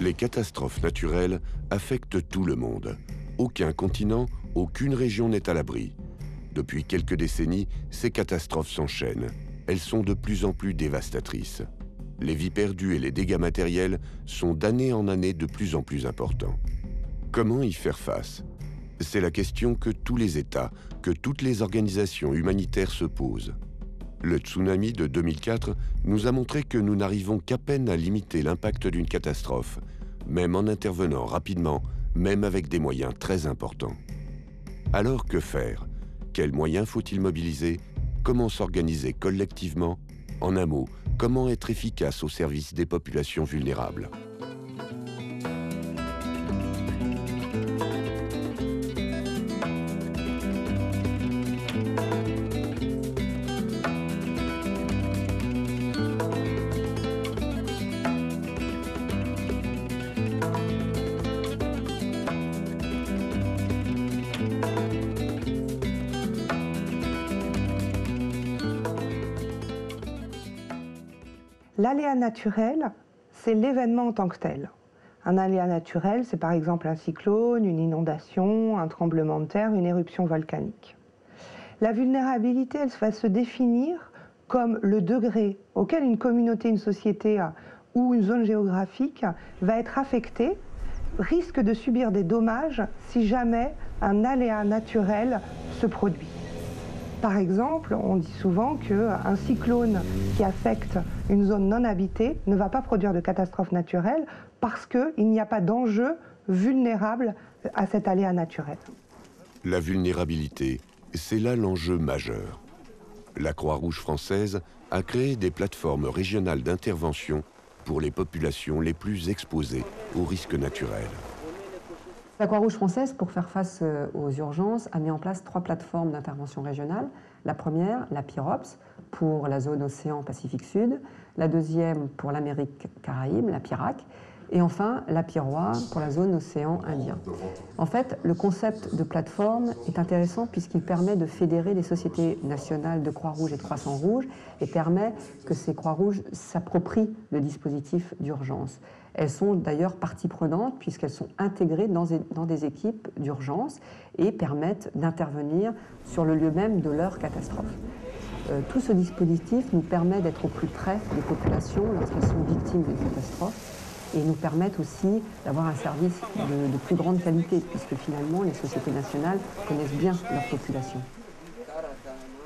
Les catastrophes naturelles affectent tout le monde. Aucun continent, aucune région n'est à l'abri. Depuis quelques décennies, ces catastrophes s'enchaînent. Elles sont de plus en plus dévastatrices. Les vies perdues et les dégâts matériels sont d'année en année de plus en plus importants. Comment y faire face? C'est la question que tous les États, que toutes les organisations humanitaires se posent. Le tsunami de 2004 nous a montré que nous n'arrivons qu'à peine à limiter l'impact d'une catastrophe, même en intervenant rapidement, même avec des moyens très importants. Alors que faire? Quels moyens faut-il mobiliser? Comment s'organiser collectivement? En un mot, comment être efficace au service des populations vulnérables? L'aléa naturel, c'est l'événement en tant que tel. Un aléa naturel, c'est par exemple un cyclone, une inondation, un tremblement de terre, une éruption volcanique. La vulnérabilité, elle va se définir comme le degré auquel une communauté, une société ou une zone géographique va être affectée, risque de subir des dommages si jamais un aléa naturel se produit. Par exemple, on dit souvent qu'un cyclone qui affecte une zone non habitée ne va pas produire de catastrophe naturelle parce qu'il n'y a pas d'enjeu vulnérable à cet aléa naturel. La vulnérabilité, c'est là l'enjeu majeur. La Croix-Rouge française a créé des plateformes régionales d'intervention pour les populations les plus exposées aux risques naturels. La Croix-Rouge française, pour faire face aux urgences, a mis en place 3 plateformes d'intervention régionale. La première, la PIROPS, pour la zone océan Pacifique Sud. La deuxième, pour l'Amérique Caraïbe, la PIRAC. Et enfin, la PIROA, pour la zone océan Indien. En fait, le concept de plateforme est intéressant puisqu'il permet de fédérer les sociétés nationales de Croix-Rouge et de Croissant-Rouge et permet que ces Croix-Rouges s'approprient le dispositif d'urgence. Elles sont d'ailleurs partie prenante puisqu'elles sont intégrées dans des équipes d'urgence et permettent d'intervenir sur le lieu même de leur catastrophe. Tout ce dispositif nous permet d'être au plus près des populations lorsqu'elles sont victimes d'une catastrophe et nous permettent aussi d'avoir un service de plus grande qualité puisque finalement les sociétés nationales connaissent bien leur population.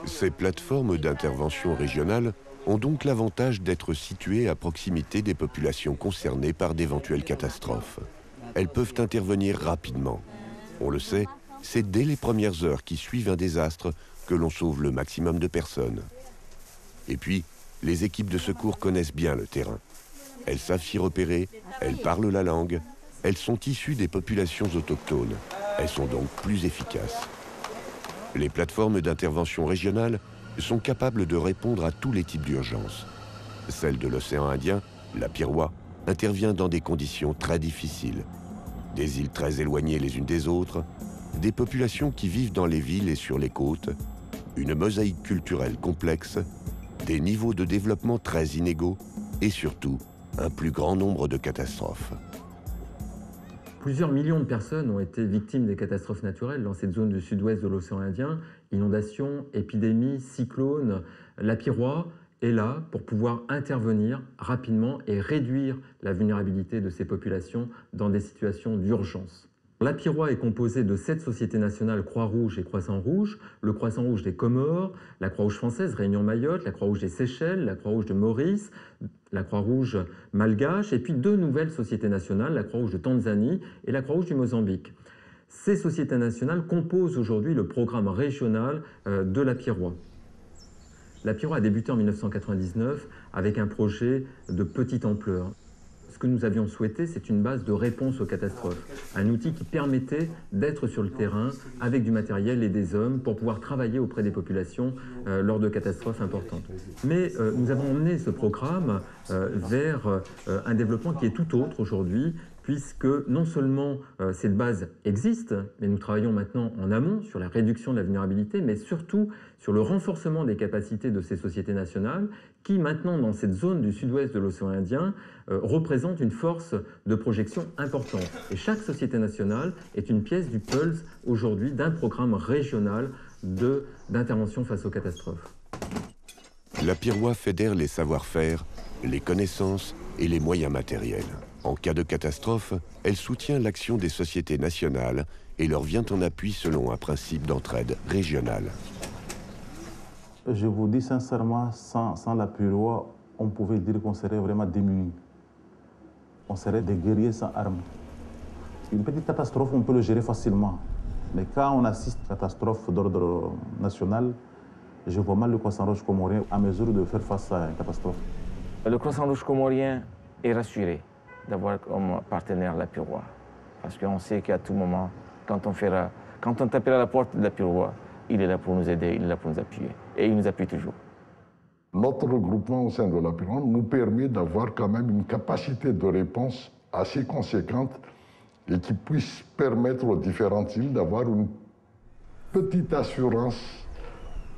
Ces plateformes d'intervention régionale ont donc l'avantage d'être situées à proximité des populations concernées par d'éventuelles catastrophes. Elles peuvent intervenir rapidement. On le sait, c'est dès les premières heures qui suivent un désastre que l'on sauve le maximum de personnes. Et puis, les équipes de secours connaissent bien le terrain. Elles savent s'y repérer, elles parlent la langue, elles sont issues des populations autochtones. Elles sont donc plus efficaces. Les plateformes d'intervention régionale sont capables de répondre à tous les types d'urgences. Celle de l'océan Indien, la PIROA, intervient dans des conditions très difficiles. Des îles très éloignées les unes des autres, des populations qui vivent dans les villes et sur les côtes, une mosaïque culturelle complexe, des niveaux de développement très inégaux et surtout un plus grand nombre de catastrophes. Plusieurs millions de personnes ont été victimes des catastrophes naturelles dans cette zone du sud-ouest de l'océan Indien. Inondations, épidémies, cyclones. La PIROA est là pour pouvoir intervenir rapidement et réduire la vulnérabilité de ces populations dans des situations d'urgence. La PIROA est composée de 7 sociétés nationales Croix-Rouge et Croissant-Rouge, le Croissant-Rouge des Comores, la Croix-Rouge française Réunion Mayotte, la Croix-Rouge des Seychelles, la Croix-Rouge de Maurice, la Croix-Rouge malgache et puis 2 nouvelles sociétés nationales, la Croix-Rouge de Tanzanie et la Croix-Rouge du Mozambique. Ces sociétés nationales composent aujourd'hui le programme régional de la PIROA. La PIROA a débuté en 1999 avec un projet de petite ampleur. Ce que nous avions souhaité, c'est une base de réponse aux catastrophes, un outil qui permettait d'être sur le terrain avec du matériel et des hommes pour pouvoir travailler auprès des populations lors de catastrophes importantes. Mais nous avons emmené ce programme vers un développement qui est tout autre aujourd'hui, puisque non seulement cette base existe, mais nous travaillons maintenant en amont sur la réduction de la vulnérabilité, mais surtout sur le renforcement des capacités de ces sociétés nationales qui, maintenant, dans cette zone du sud-ouest de l'océan Indien, représentent une force de projection importante. Et chaque société nationale est une pièce du puzzle aujourd'hui d'un programme régional d'intervention face aux catastrophes. La Piroie fédère les savoir-faire, les connaissances et les moyens matériels. En cas de catastrophe, elle soutient l'action des sociétés nationales et leur vient en appui selon un principe d'entraide régionale. Je vous dis sincèrement, sans la Piroie, on pouvait dire qu'on serait vraiment démunis. On serait des guerriers sans armes. Une petite catastrophe, on peut le gérer facilement. Mais quand on assiste à une catastrophe d'ordre national, je vois mal le Croissant-Rouge comorien à mesure de faire face à une catastrophe. Le Croissant-Rouge comorien est rassuré d'avoir comme partenaire la Piroie. Parce qu'on sait qu'à tout moment, quand on tapera à la porte de la Piroie, il est là pour nous aider, il est là pour nous appuyer. Et il nous appuie toujours. Notre regroupement au sein de la Piroie nous permet d'avoir quand même une capacité de réponse assez conséquente et qui puisse permettre aux différentes îles d'avoir une petite assurance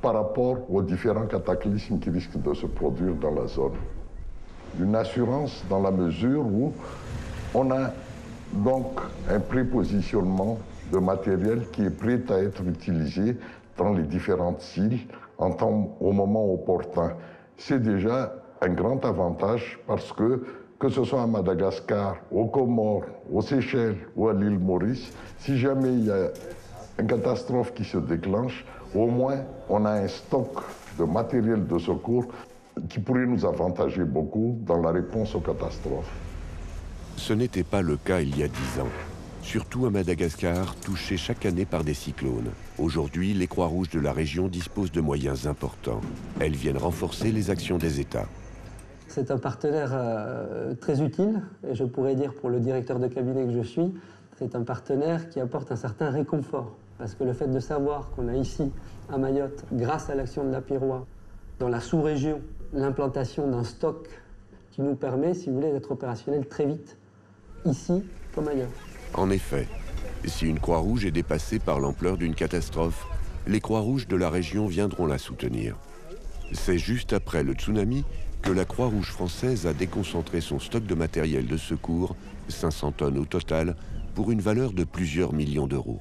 par rapport aux différents cataclysmes qui risquent de se produire dans la zone. Une assurance dans la mesure où on a donc un prépositionnement de matériel qui est prêt à être utilisé dans les différentes îles au moment opportun. C'est déjà un grand avantage parce que ce soit à Madagascar, aux Comores, aux Seychelles ou à l'île Maurice, si jamais il y a une catastrophe qui se déclenche, au moins on a un stock de matériel de secours qui pourrait nous avantager beaucoup dans la réponse aux catastrophes. Ce n'était pas le cas il y a 10 ans. Surtout à Madagascar, touché chaque année par des cyclones. Aujourd'hui, les Croix-Rouges de la région disposent de moyens importants. Elles viennent renforcer les actions des États. C'est un partenaire très utile, et je pourrais dire pour le directeur de cabinet que je suis, c'est un partenaire qui apporte un certain réconfort. Parce que le fait de savoir qu'on a ici, à Mayotte, grâce à l'action de la Piroie, dans la sous-région, l'implantation d'un stock qui nous permet, si vous voulez, d'être opérationnel très vite, ici comme ailleurs. En effet, si une Croix-Rouge est dépassée par l'ampleur d'une catastrophe, les Croix-Rouges de la région viendront la soutenir. C'est juste après le tsunami que la Croix-Rouge française a déconcentré son stock de matériel de secours, 500 tonnes au total, pour une valeur de plusieurs millions d'euros.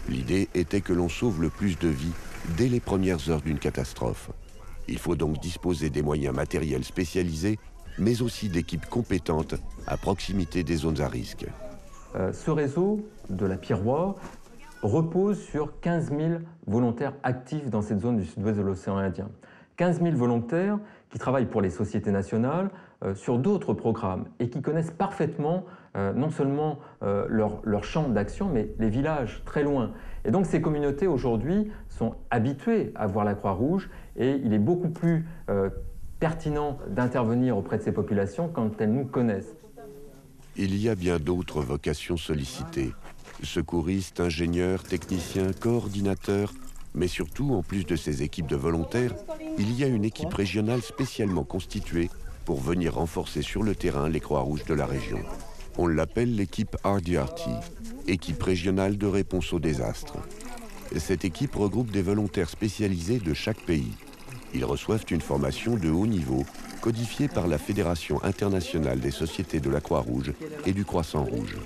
L'idée était que l'on sauve le plus de vies dès les premières heures d'une catastrophe. Il faut donc disposer des moyens matériels spécialisés, mais aussi d'équipes compétentes à proximité des zones à risque. Ce réseau de la Piroie repose sur 15 000 volontaires actifs dans cette zone du sud-ouest de l'océan Indien. 15 000 volontaires qui travaillent pour les sociétés nationales sur d'autres programmes et qui connaissent parfaitement non seulement leur champ d'action, mais les villages très loin. Et donc ces communautés aujourd'hui sont habituées à voir la Croix-Rouge et il est beaucoup plus pertinent d'intervenir auprès de ces populations quand elles nous connaissent. Il y a bien d'autres vocations sollicitées. Secouristes, ingénieurs, techniciens, coordinateurs, mais surtout, en plus de ces équipes de volontaires, il y a une équipe régionale spécialement constituée pour venir renforcer sur le terrain les Croix-Rouges de la région. On l'appelle l'équipe RDRT, équipe régionale de réponse aux désastres. Cette équipe regroupe des volontaires spécialisés de chaque pays. Ils reçoivent une formation de haut niveau, codifiée par la Fédération internationale des sociétés de la Croix-Rouge et du Croissant-Rouge.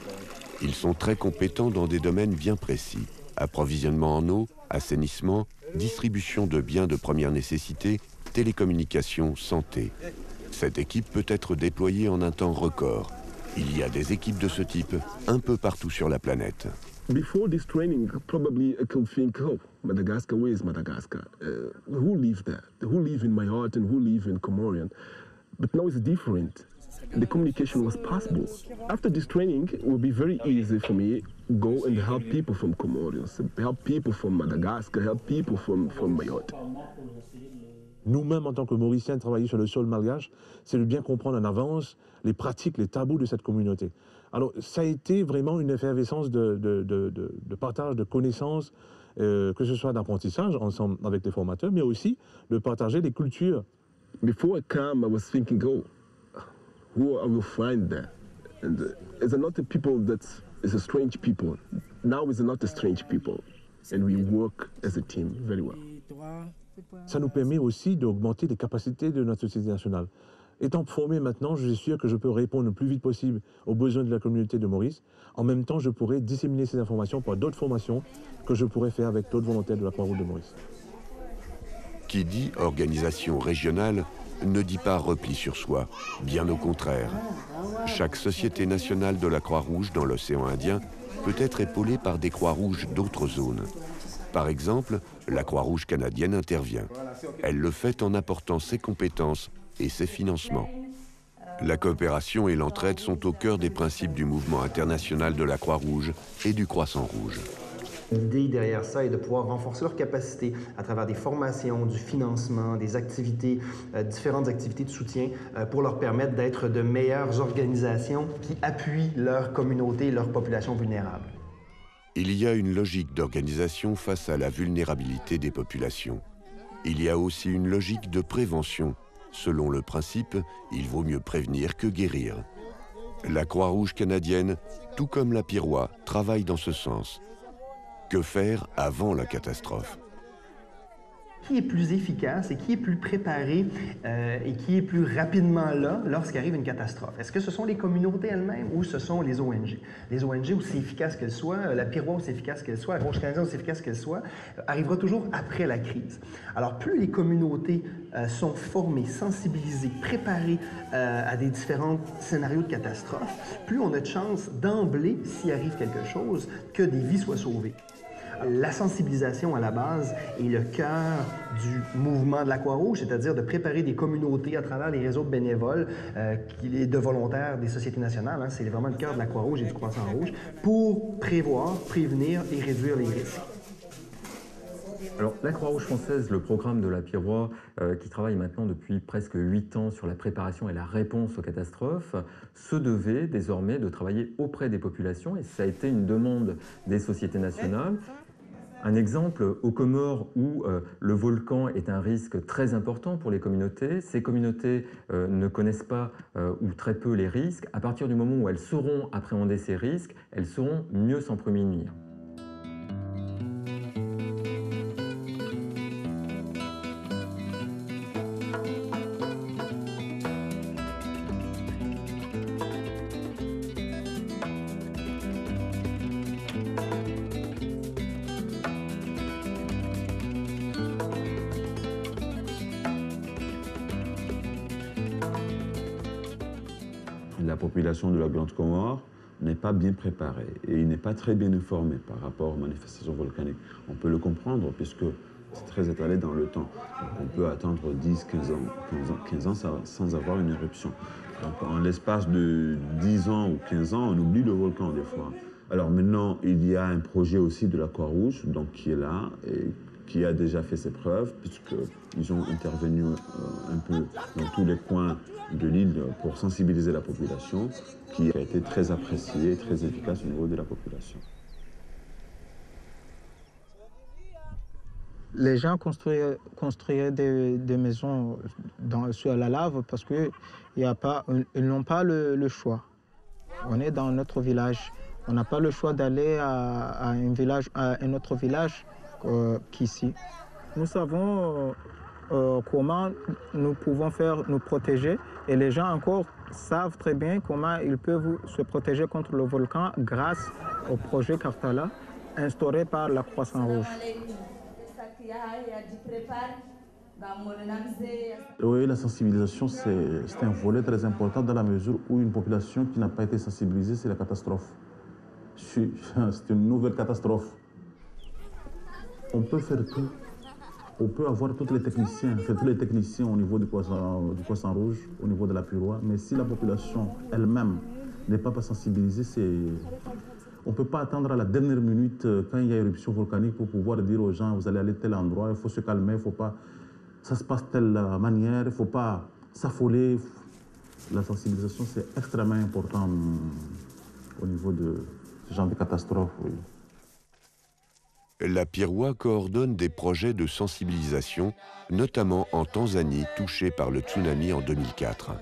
Ils sont très compétents dans des domaines bien précis. Approvisionnement en eau, assainissement, distribution de biens de première nécessité, télécommunications, santé. Cette équipe peut être déployée en un temps record. Il y a des équipes de ce type un peu partout sur la planète. Before this training, probably I could think, oh, Madagascar, where is Madagascar? Who lives there? Who lives in Mayotte and who lives in Comorian? But now it's different. The communication was possible. After this training, it will be very easy for me to go and help people from Comorians, help people from Madagascar, help people from Mayotte. Nous-mêmes, en tant que Mauriciens, travailler sur le sol malgache, c'est de bien comprendre en avance les pratiques, les tabous de cette communauté. Alors, ça a été vraiment une effervescence de partage de connaissances, que ce soit d'apprentissage ensemble avec les formateurs, mais aussi de partager les cultures. Before I come, I was thinking, oh, who I will find there? And it's not a people that is a strange people. Now it's not a strange people. And we work as a team very well. Ça nous permet aussi d'augmenter les capacités de notre société nationale. Étant formé maintenant, je suis sûr que je peux répondre le plus vite possible aux besoins de la communauté de Maurice. En même temps, je pourrais disséminer ces informations par d'autres formations que je pourrais faire avec d'autres volontaires de la Croix-Rouge de Maurice. Qui dit organisation régionale ne dit pas repli sur soi, bien au contraire. Chaque société nationale de la Croix-Rouge dans l'océan Indien peut être épaulée par des Croix-Rouges d'autres zones. Par exemple, la Croix-Rouge canadienne intervient. Elle le fait en apportant ses compétences et ses financements. La coopération et l'entraide sont au cœur des principes du mouvement international de la Croix-Rouge et du Croissant-Rouge. L'idée derrière ça est de pouvoir renforcer leurs capacités à travers des formations, du financement, des activités, différentes activités de soutien pour leur permettre d'être de meilleures organisations qui appuient leur communauté et leur population vulnérable. Il y a une logique d'organisation face à la vulnérabilité des populations. Il y a aussi une logique de prévention. Selon le principe, il vaut mieux prévenir que guérir. La Croix-Rouge canadienne, tout comme la Piroie, travaille dans ce sens. Que faire avant la catastrophe ? Qui est plus efficace et qui est plus préparé et qui est plus rapidement là lorsqu'arrive une catastrophe? Est-ce que ce sont les communautés elles-mêmes ou ce sont les ONG? Les ONG, aussi efficaces qu'elles soient, la Piroie, aussi efficace qu'elle soit, la Croix-Rouge canadienne, aussi efficace qu'elle soit, arrivera toujours après la crise. Alors, plus les communautés sont formées, sensibilisées, préparées à des différents scénarios de catastrophe, plus on a de chances d'emblée, s'il arrive quelque chose, que des vies soient sauvées. La sensibilisation à la base est le cœur du mouvement de la Croix-Rouge, c'est-à-dire de préparer des communautés à travers les réseaux de bénévoles et de volontaires des sociétés nationales, c'est vraiment le cœur de la Croix-Rouge et du Croissant-Rouge, pour prévoir, prévenir et réduire les risques. Alors, la Croix-Rouge française, le programme de la Piroie, qui travaille maintenant depuis presque 8 ans sur la préparation et la réponse aux catastrophes, se devait désormais de travailler auprès des populations, et ça a été une demande des sociétés nationales. Un exemple, aux Comores, où le volcan est un risque très important pour les communautés, ces communautés ne connaissent pas ou très peu les risques. À partir du moment où elles sauront appréhender ces risques, elles sauront mieux s'en prémunir. La population de la Grande Comore n'est pas bien préparée et il n'est pas très bien informé par rapport aux manifestations volcaniques. On peut le comprendre puisque c'est très étalé dans le temps. Donc on peut attendre 10, 15 ans sans avoir une éruption. Donc en l'espace de 10 ans ou 15 ans, on oublie le volcan des fois. Alors maintenant, il y a un projet aussi de la Croix-Rouge qui est là et qui a déjà fait ses preuves puisqu'ils ont intervenu un peu dans tous les coins de l'île pour sensibiliser la population, qui a été très appréciée et très efficace au niveau de la population. Les gens construiraient des maisons sur la lave parce qu'ils n'ont pas le choix. On est dans notre village. On n'a pas le choix d'aller à un autre village qu'ici. Nous savons comment nous pouvons nous protéger et les gens encore savent très bien comment ils peuvent se protéger contre le volcan grâce au projet Karthala instauré par la Croissant-Rouge. Oui, la sensibilisation, c'est un volet très important dans la mesure où une population qui n'a pas été sensibilisée, c'est la catastrophe. C'est une nouvelle catastrophe. On peut faire tout. On peut avoir tous les techniciens au niveau du Croissant-Rouge, au niveau de la Piroie, mais si la population elle-même n'est pas sensibilisée, on ne peut pas attendre à la dernière minute quand il y a éruption volcanique pour pouvoir dire aux gens, vous allez aller à tel endroit, il faut se calmer, il faut pas, ça se passe de telle manière, il ne faut pas s'affoler. La sensibilisation, c'est extrêmement important au niveau de ce genre de catastrophe. Oui. La Piroie coordonne des projets de sensibilisation, notamment en Tanzanie, touchée par le tsunami en 2004.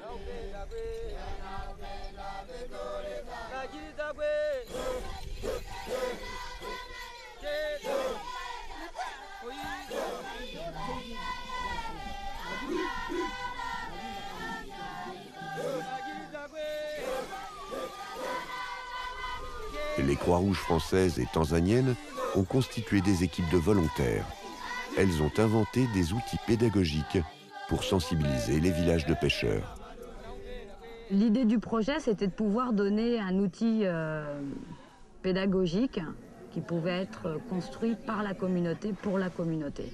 Les Croix-Rouges françaises et tanzaniennes ont constitué des équipes de volontaires. Elles ont inventé des outils pédagogiques pour sensibiliser les villages de pêcheurs. L'idée du projet, c'était de pouvoir donner un outil pédagogique qui pouvait être construit par la communauté, pour la communauté.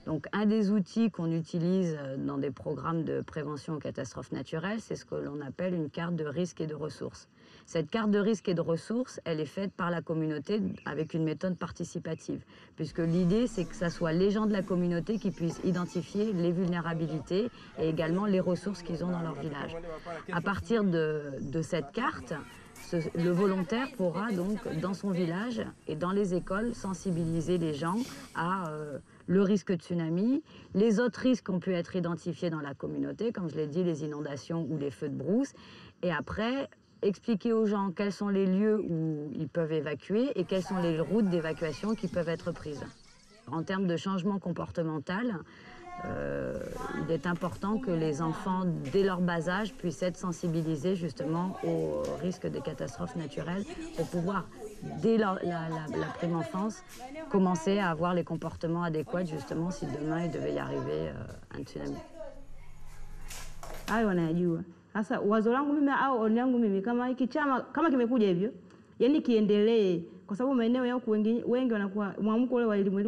Donc un des outils qu'on utilise dans des programmes de prévention aux catastrophes naturelles, c'est ce que l'on appelle une carte de risques et de ressources. Cette carte de risques et de ressources, elle est faite par la communauté avec une méthode participative, puisque l'idée, c'est que ce soit les gens de la communauté qui puissent identifier les vulnérabilités et également les ressources qu'ils ont dans leur village. À partir de cette carte, le volontaire pourra donc, dans son village et dans les écoles, sensibiliser les gens à le risque de tsunami, les autres risques qui ont pu être identifiés dans la communauté, comme je l'ai dit, les inondations ou les feux de brousse, et après, expliquer aux gens quels sont les lieux où ils peuvent évacuer et quelles sont les routes d'évacuation qui peuvent être prises. En termes de changement comportemental, il est important que les enfants, dès leur bas âge, puissent être sensibilisés justement au risque des catastrophes naturelles pour pouvoir, dès la prime enfance, commencer à avoir les comportements adéquats justement si demain il devait y arriver un tsunami. Hayo wanayajua. Sasa wazo langu mimi au oni yangu mimi kama hiki chama kama kimekuja hivyo, yani kiendelee kwa sababu maeneo ya huku wengi wanakuwa mwamko ule wa elimu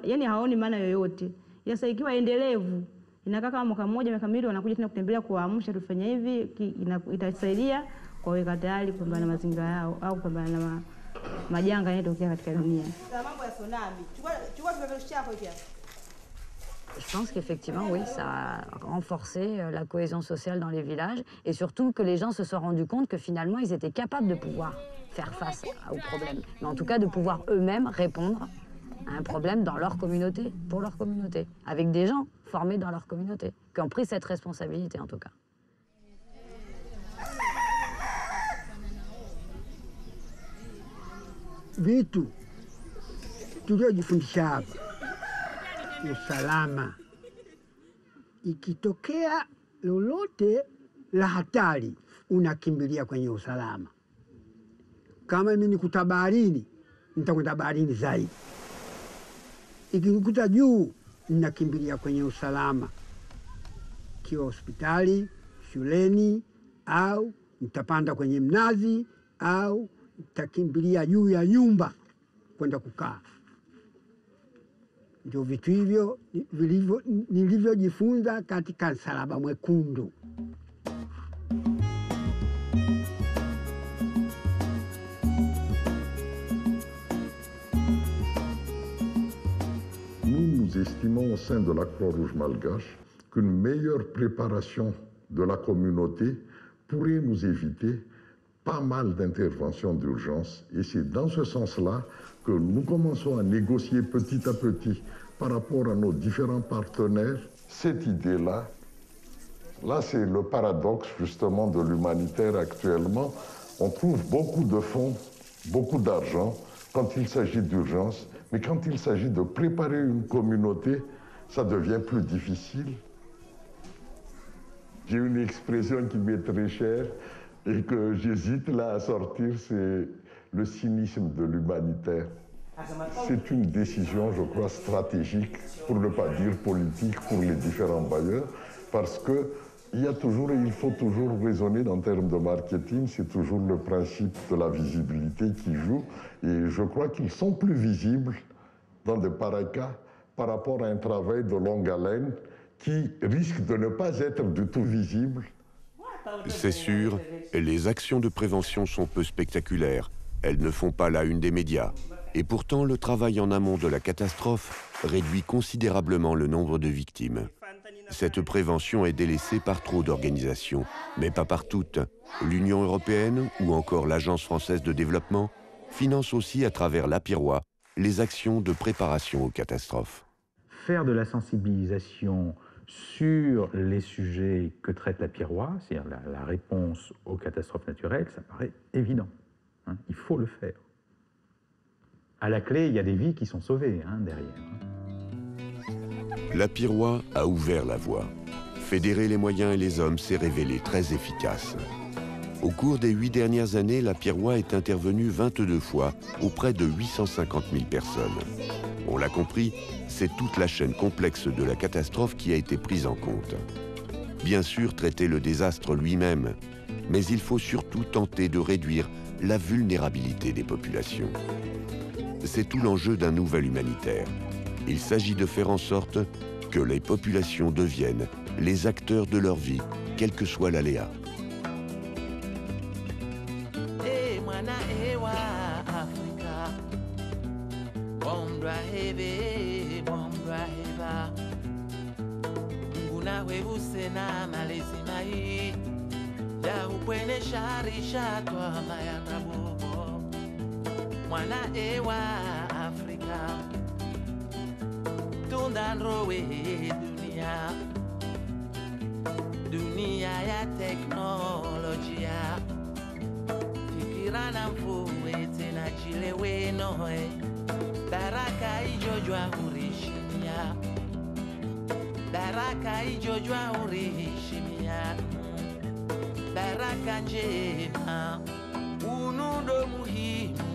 yani haoni maana yoyote. Sasa ikiwa endelevu inakaa kama mwaka mmoja miaka miwili wanakuja tena kutembelea kuamsha tufanye hivi, itasaidia kwa weka tayari kupambana na mazingira yao au kupambana na majanga yanayotokea katika dunia. Mambo ya tsunami. Chukua kipeperushi chako hiki. Je pense qu'effectivement, oui, ça a renforcé la cohésion sociale dans les villages et surtout que les gens se sont rendus compte que finalement, ils étaient capables de pouvoir faire face aux problèmes. Mais en tout cas, de pouvoir eux-mêmes répondre à un problème dans leur communauté, pour leur communauté, avec des gens formés dans leur communauté, qui ont pris cette responsabilité en tout cas. Vitu tuliojifundisha hapa, usalama. Ikitokea lolote la hatari, unakimbilia kwenye usalama. Kama mimi nikuta baharini, nitakwenda baharini zaidi. Ikikuta juu, ninakimbilia kwenye usalama. Kiwa hospitali, shuleni, au nitapanda kwenye mnazi, au nitakimbilia juu ya nyumba kwenda kukaa. Ndio vitu hivyo nilivyojifunza katika Msalaba Mwekundu. Nous estimons au sein de la Croix-Rouge malgache qu'une meilleure préparation de la communauté pourrait nous éviter pas mal d'interventions d'urgence. Et c'est dans ce sens-là que nous commençons à négocier petit à petit par rapport à nos différents partenaires. Cette idée-là, là c'est le paradoxe justement de l'humanitaire actuellement. On trouve beaucoup de fonds, beaucoup d'argent quand il s'agit d'urgence, mais quand il s'agit de préparer une communauté, ça devient plus difficile. J'ai une expression qui m'est très chère et que j'hésite là à sortir, c'est le cynisme de l'humanitaire. C'est une décision, je crois, stratégique, pour ne pas dire politique, pour les différents bailleurs, parce il faut toujours raisonner en termes de marketing, c'est toujours le principe de la visibilité qui joue, et je crois qu'ils sont plus visibles dans de pareils cas par rapport à un travail de longue haleine qui risque de ne pas être du tout visible. C'est sûr, les actions de prévention sont peu spectaculaires. Elles ne font pas la une des médias. Et pourtant, le travail en amont de la catastrophe réduit considérablement le nombre de victimes. Cette prévention est délaissée par trop d'organisations, mais pas par toutes. L'Union européenne ou encore l'Agence française de développement financent aussi à travers l'APIROA les actions de préparation aux catastrophes. Faire de la sensibilisation sur les sujets que traite l'APIROA, c'est-à-dire la réponse aux catastrophes naturelles, ça paraît évident. Il faut le faire. À la clé, il y a des vies qui sont sauvées derrière. L'APIROA a ouvert la voie. Fédérer les moyens et les hommes s'est révélé très efficace. Au cours des 8 dernières années, la Pierrois est intervenue 22 fois auprès de 850 000 personnes. On l'a compris, c'est toute la chaîne complexe de la catastrophe qui a été prise en compte. Bien sûr, traiter le désastre lui-même, mais il faut surtout tenter de réduire la vulnérabilité des populations. C'est tout l'enjeu d'un nouvel humanitaire. Il s'agit de faire en sorte que les populations deviennent les acteurs de leur vie, quel que soit l'aléa. Mwana ewa Afrika tundanrowe dunia dunia ya teknolojia fikira na mfuwe tena chilewe noe daraka ijojwa urishimia daraka ijojwa urishimia daraka njema unundo muhimu